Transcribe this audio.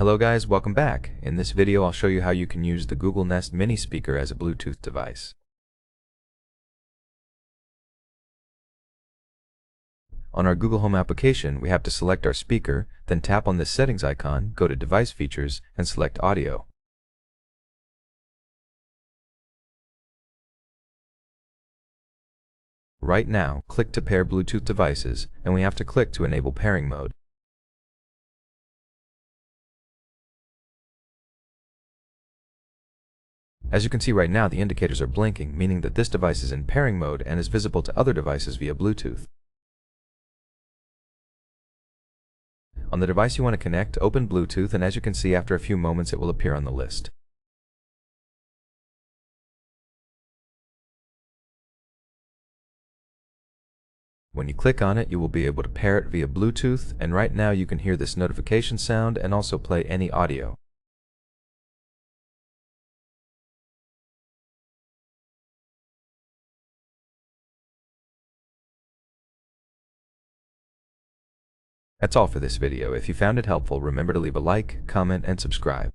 Hello guys, welcome back. In this video I'll show you how you can use the Google Nest Mini Speaker as a Bluetooth device. On our Google Home application, we have to select our speaker, then tap on this settings icon, go to Device Features, and select Audio. Right now, click to pair Bluetooth devices, and we have to click to enable pairing mode. As you can see right now, the indicators are blinking, meaning that this device is in pairing mode and is visible to other devices via Bluetooth. On the device you want to connect, open Bluetooth, and as you can see, after a few moments it will appear on the list. When you click on it, you will be able to pair it via Bluetooth, and right now you can hear this notification sound and also play any audio. That's all for this video. If you found it helpful, remember to leave a like, comment, and subscribe.